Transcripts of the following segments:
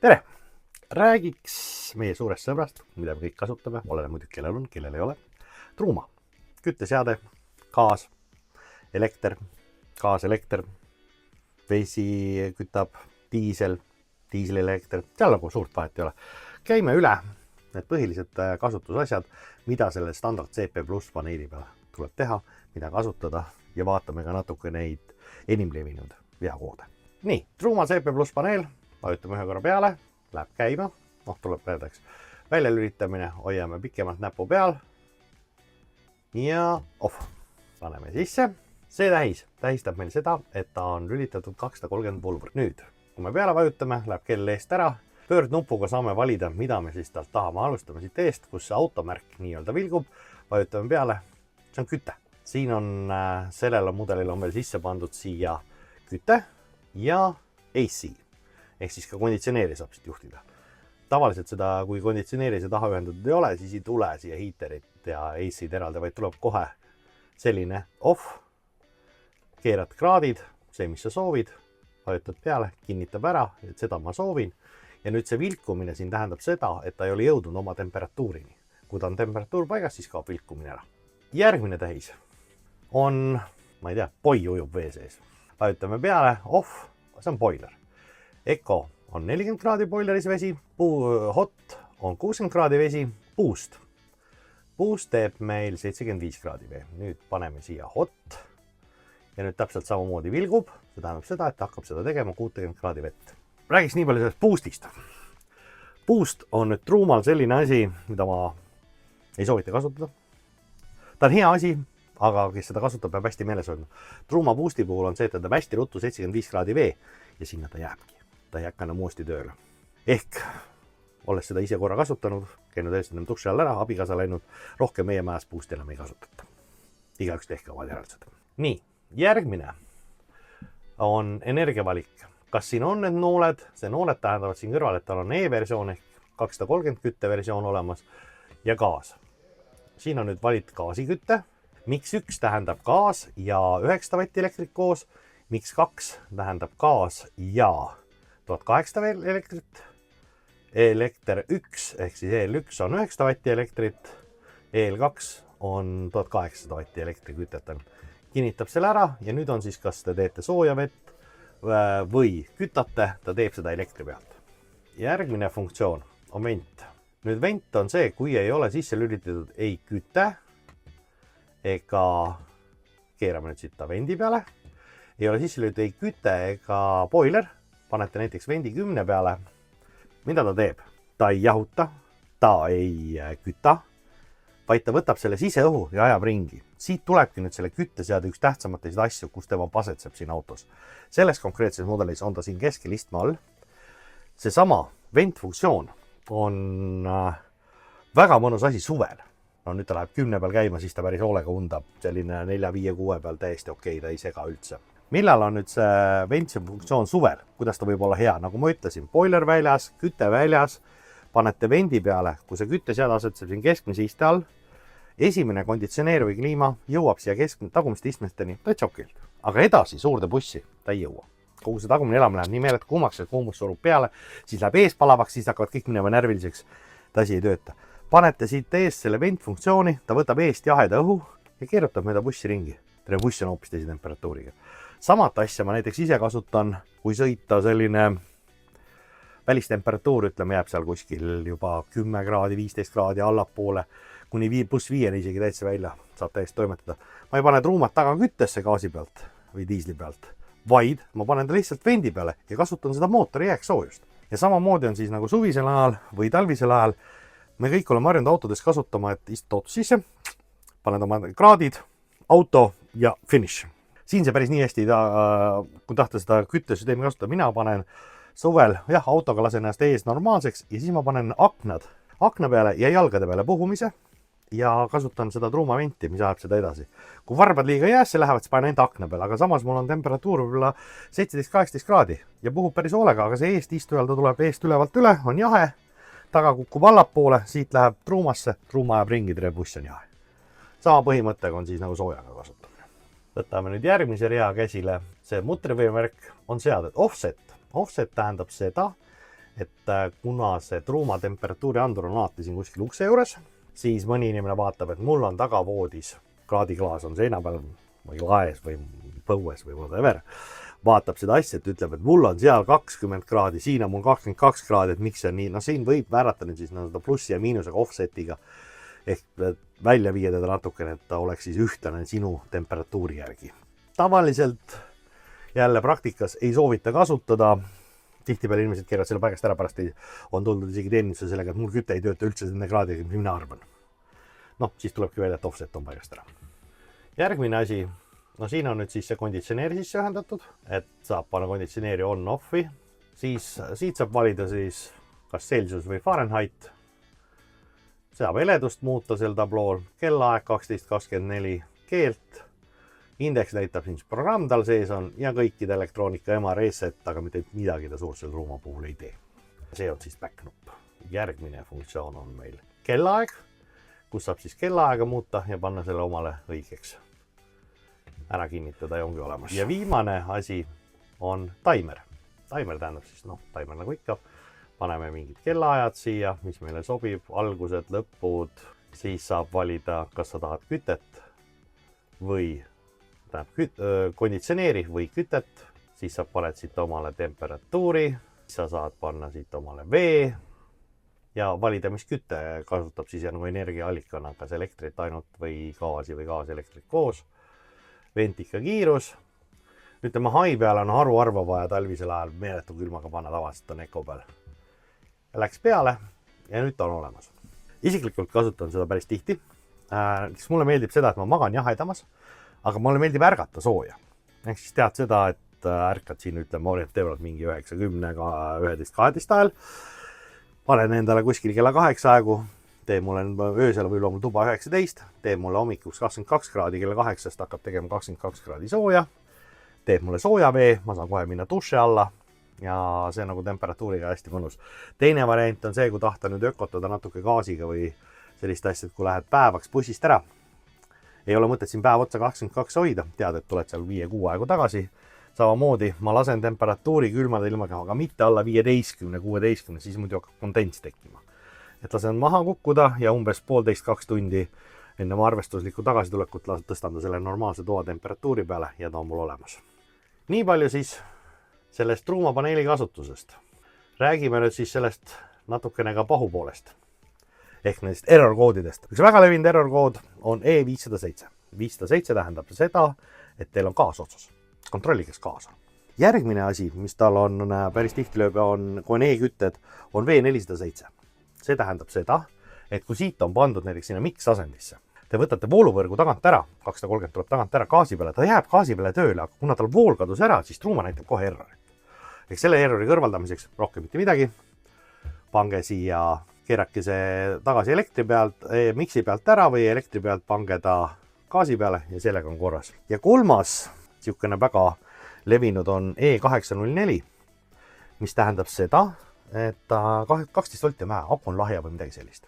tere! Räägiks meie suurest sõbrast, mida me kõik kasutame, oleneb muidugi kellel on, kellel ei ole. Truuma, kütteseade, gaas, elekter, gaaselekter, vesi kütab, diiselelekter, seal nagu suurt vahet ei ole. Käime üle need põhilised kasutusasjad, mida selle standard CP+ paneeli peale tuleb teha, mida kasutada ja vaatame ka natuke neid enim levinud veakoode. Nii, Truuma CP+ paneel, vajutame ühe korra peale, läheb käima, tuleb näiteks välja lülitamine, hoiame pikemalt näpu peal ja off, paneme sisse. See tähistab meil seda, et ta on lülitatud 230 volvõrd. Nüüd, kui me peale vajutame, läheb kell eest ära, pöördnupuga saame valida, mida me siis talt tahame. Alustame siit eest, kus see automärk nii-öelda vilgub, vajutame peale, see on küte. Siin on sellel mudelil on veel sisse pandud siia küte ja AC. Ehk siis ka konditsioneeri saab siit juhtida. Tavaliselt seda, kui konditsioneeri see taha ühendatud ei ole, siis ei tule siia heaterit ja AC-d eraldi, vaid tuleb kohe selline off, keerad kraadid, see, mis sa soovid, vajutad peale, kinnitab ära, et seda ma soovin. Ja nüüd see vilkumine siin tähendab seda, et ta ei ole jõudnud oma temperatuurini. Kui ta on temperatuur paigas, siis kaob vilkumine ära. Järgmine tähis on, ma ei tea, poi ujub vee sees. Vajutame peale, off, see on boiler. Eco on 40 kraadi boileris vesi, hot on 60 kraadi vesi, boost. Boost teeb meil 75 kraadi vee. Nüüd paneme siia hot ja nüüd täpselt samamoodi vilgub. See tähendab seda, et hakkab seda tegema 60 kraadi vett. Räägiks nii palju sellest boostist. Boost on nüüd Truumal selline asi, mida ma ei soovita kasutada. Ta on hea asi, aga kes seda kasutab, peab hästi meeles hoidma. Truuma boosti puhul on see, et ta hästi ruttu 75 kraadi vee ja sinna ta jääbki. Ta ei hakka enam uuesti tööle. Ehk, olles seda ise korra kasutanud, käinud eest ennem duši all ära, abikaasa läinud, rohkem meie majas boosti enam ei kasutata. Igaüks tehke omad järeldused. Nii, järgmine on energiavalik. Kas siin on need nooled? See nooled tähendavad siin kõrval, et tal on E-versioon ehk 230 kütteversioon olemas ja gaas. Siin on nüüd valit gaasikütte. Miks 1 tähendab gaas ja 900 vatti elektrit koos? Miks 2 tähendab gaas ja 1800 elektrit? Elekter 1 ehk siis EL1 on 900 vatti elektrit, EL2 on 1800 vatti elektrikütet. Kinnitab selle ära ja nüüd on siis, kas te teete sooja vett või kütate, ta teeb seda elektri pealt. Järgmine funktsioon on vent. Nüüd vent on see, kui ei ole sisse lülitatud ei küte ega keerame nüüd siit ta vendi peale. Ei ole sisse lülitatud ei küte ega boiler. Panete näiteks vendi 10 peale. Mida ta teeb? Ta ei jahuta, ta ei küta, vaid ta võtab selle siseõhu ja ajab ringi. Siit tulebki nüüd selle kütteseade üks tähtsamatest asju, kus tema pasetseb siin autos. Selles konkreetses mudelis on ta siin keskel istme all. Seesama ventfunktsioon on väga mõnus asi suvel. No nüüd ta läheb 10 peal käima, siis ta päris hoolega undab. Selline 4, 5, 6 peal täiesti okei, ta ei sega üldse. Millal on nüüd see ventsi funktsioon suvel? Kuidas ta võib olla hea? Nagu ma ütlesin, boiler väljas, küte väljas, panete vendi peale, kui see kütteseade asetseb siin keskmise iste all, esimene konditsioneer või kliima jõuab siia tagumiste istmesteni täitsa okilt. Aga edasi suurde bussi ta ei jõua. Kogu see tagumine elamine läheb nii meelet kuumaks, et kuumus surub peale, siis läheb ees palavaks, siis hakkavad kõik minema närviliseks, ta asi ei tööta. Panete siit ees selle ventfunktsiooni, ta võtab eest jaheda õhu ja keerutab mööda bussi ringi. Terve buss on hoopis teise temperatuuriga. Samat asja ma näiteks ise kasutan, kui sõita selline välistemperatuur, ütleme, jääb seal kuskil juba 10 kraadi, 15 kraadi allapoole, kuni +5 isegi täitsa välja saab täiesti toimetada. Ma ei pane Truumat taga küttesse gaasi pealt või diisli pealt, vaid ma panen ta lihtsalt vendi peale ja kasutan seda mootori jääksoojust. Ja samamoodi on siis nagu suvisel ajal või talvisel ajal. Me kõik oleme harjunud autodes kasutama, et istud auto sisse, paned oma kraadid, auto ja finish. Siin see päris nii hästi, kui tahta seda küttesüsteemi kasutada, mina panen suvel, autoga lasen ennast ees normaalseks ja siis ma panen akna peale ja jalgade peale puhumise ja kasutan seda truumaventi, mis ajab seda edasi. Kui varbad liiga jäässe lähevad, siis panen enda akna peale, aga samas mul on temperatuur võib-olla 17-18 kraadi ja puhub päris hoolega, aga see eest istujal ta tuleb eest ülevalt üle, on jahe, taga kukub allapoole, siit läheb truumasse, truuma ajab ringi, terve buss on jahe. Sama põhimõttega on siis nagu soojaga kasutamine. Võtame nüüd järgmise rea käsile. See mutrivõimärk on seadet offset. Offset tähendab seda, et kuna see truumatemperatuuri andur on alati siin kuskil ukse juures, siis mõni inimene vaatab, et mul on tagavoodis kraadiklaas on seina peal või laes või põues või whatever. Vaatab seda asja, et ütleb, et mul on seal 20 kraadi, siin on mul 22 kraadi, et miks see on nii. No siin võib määrata nüüd siis seda plussi ja miinusega offsetiga ehk välja viia teda natukene, et ta oleks siis ühtlane sinu temperatuuri järgi. Tavaliselt jälle praktikas ei soovita kasutada. Tihtipeale inimesed keeravad selle paigast ära, pärast on tuldud isegi teeninduse sellega, et mul küte ei tööta üldse nende kraadiga, mis mina arvan. Noh, siis tulebki välja, et offset on paigast ära. Järgmine asi, no siin on nüüd siis see konditsioneer sisse ühendatud, et saab panna konditsioneeri on-offi. Siis siit saab valida siis kas Celsius või Fahrenheit. Saab heledust muuta sel tablool, kellaaeg 12.24, keelt. Indeks näitab siin programm tal sees on ja kõikide elektroonika ema reset, aga mitte midagi ta suurt selle ruuma puhul ei tee. See on siis back-nupp. Järgmine funktsioon on meil kellaaeg, kus saab siis kellaaega muuta ja panna selle omale õigeks. Ära kinnitada ja ongi olemas. Ja viimane asi on taimer. Taimer tähendab siis, taimer nagu ikka. Paneme mingid kellaajad siia, mis meile sobib, algused, lõpud. Siis saab valida, kas sa tahad kütet või konditsioneeri või kütet, siis sa paned siit omale temperatuuri, sa saad panna siit omale vee ja valida, mis küte kasutab siis nagu energiaallikana, kas elektrit ainult või gaaselektrit koos. Ventika kiirus. Ütleme, hai peal on haruarva vaja talvisel ajal meeletu külmaga panna, tavaliselt on Eco peal. Ja läks peale ja nüüd ta on olemas. Isiklikult kasutan seda päris tihti. Mulle meeldib seda, et ma magan jahedamas. Aga mulle meeldib ärgata sooja. Ehk siis tead seda, et ärkad siin, ütleme, orienteeruvalt mingi 9-10-11-12 ajal. Panen endale kuskil kella 8 aegu. Tee mulle öösel või mul tuba 19. Tee mulle hommikuks 22 kraadi, kella 8 hakkab tegema 22 kraadi sooja. Teeb mulle sooja vee, ma saan kohe minna duši alla. Ja see on nagu temperatuuriga hästi mõnus. Teine variant on see, kui tahta nüüd ökotada natuke gaasiga või sellist asja, et kui lähed päevaks bussist ära. Ei ole mõtet siin päev otsa 22 hoida, tead, et tuled seal 5-6 aegu tagasi. Samamoodi ma lasen temperatuuri külmada ilmaga, aga mitte alla 15-16, siis muidu hakkab kondents tekkima. Et lasen maha kukkuda ja umbes 1,5-2 tundi enne ma arvestuslikku tagasitulekut tõstan ta selle normaalse toa temperatuuri peale ja ta on mul olemas. Nii palju siis sellest truumapaneeli kasutusest. Räägime nüüd siis sellest natukene ka pahupoolest. Ehk nendest error koodidest. Üks väga levinud error kood on E507. 507 tähendab seda, et teil on kaasotsus. Kontrollige kaasa. Järgmine asi, mis tal on päris tihti lööb, kui on E-kütted, on V407. See tähendab seda, et kui siit on pandud näiteks sinna mix asendisse, te võtate vooluvõrgu tagant ära, 230 tuleb tagant ära gaasi peale, ta jääb gaasi peale tööle, aga kuna tal vool kadus ära, siis truuma näitab kohe errorit. Ehk selle errori kõrvaldamiseks rohkem mitte midagi. Pange siia keerake see tagasi elektri pealt, mixi pealt ära või elektri pealt pange ta gaasi peale ja sellega on korras. Ja kolmas, siukene väga levinud on E804, mis tähendab seda, et 12 volti on vähe, aku on lahja või midagi sellist.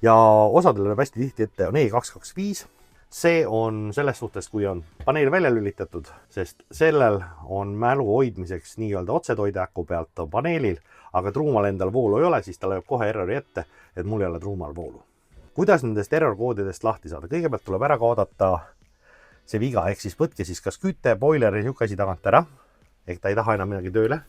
Ja osadele läheb hästi tihti ette on E225. See on selles suhtes, kui on paneel välja lülitatud, sest sellel on mälu hoidmiseks nii-öelda otsetoideäku pealt on paneelil, aga truumal endal voolu ei ole, siis ta lööb kohe errori ette, et mul ei ole truumal voolu. Kuidas nendest error koodidest lahti saada? Kõigepealt tuleb ära kaodata see viga, ehk siis võtke siis kas küte, boiler ja niisugune asi tagant ära, ehk ta ei taha enam midagi tööle.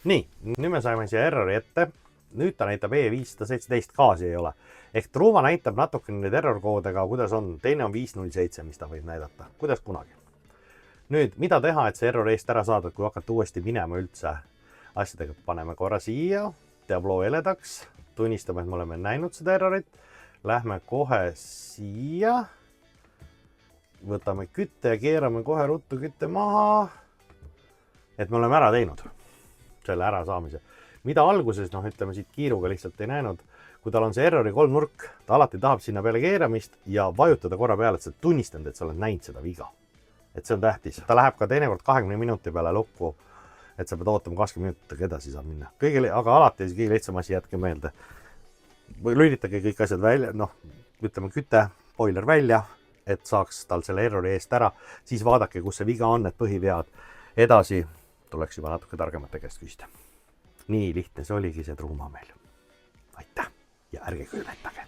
Nii, nüüd me saime siia errori ette. Nüüd ta näitab E517, gaasi ei ole. Ehk truuma näitab natuke neid error koodega, kuidas on. Teine on 507, mis ta võib näidata. Kuidas kunagi. Nüüd, mida teha, et see error eest ära saada, kui hakata uuesti minema üldse asjadega? Paneme korra siia, tabloo heledaks, tunnistame, et me oleme näinud seda errorit. Lähme kohe siia. Võtame kütte ja keerame kohe ruttu kütte maha. Et me oleme ära teinud selle ära saamise. Mida alguses, ütleme siit kiiruga lihtsalt ei näinud, kui tal on see errori kolmnurk, ta alati tahab sinna peale keeramist ja vajutada korra peale, et sa tunnistanud, et sa oled näinud seda viga. Et see on tähtis. Ta läheb ka teinekord 20 minuti peale lukku, et sa pead ootama 20 minutit, edasi saab minna. Aga alati kõige lihtsam asi jätke meelde. Lülitage kõik asjad välja, ütleme küte, boiler välja, et saaks tal selle errori eest ära. Siis vaadake, kus see viga on, et põhivead edasi tuleks juba natuke targemate käest küsida. nii lihtne see oligi see truumamehl. aitäh ja ärge külmetage.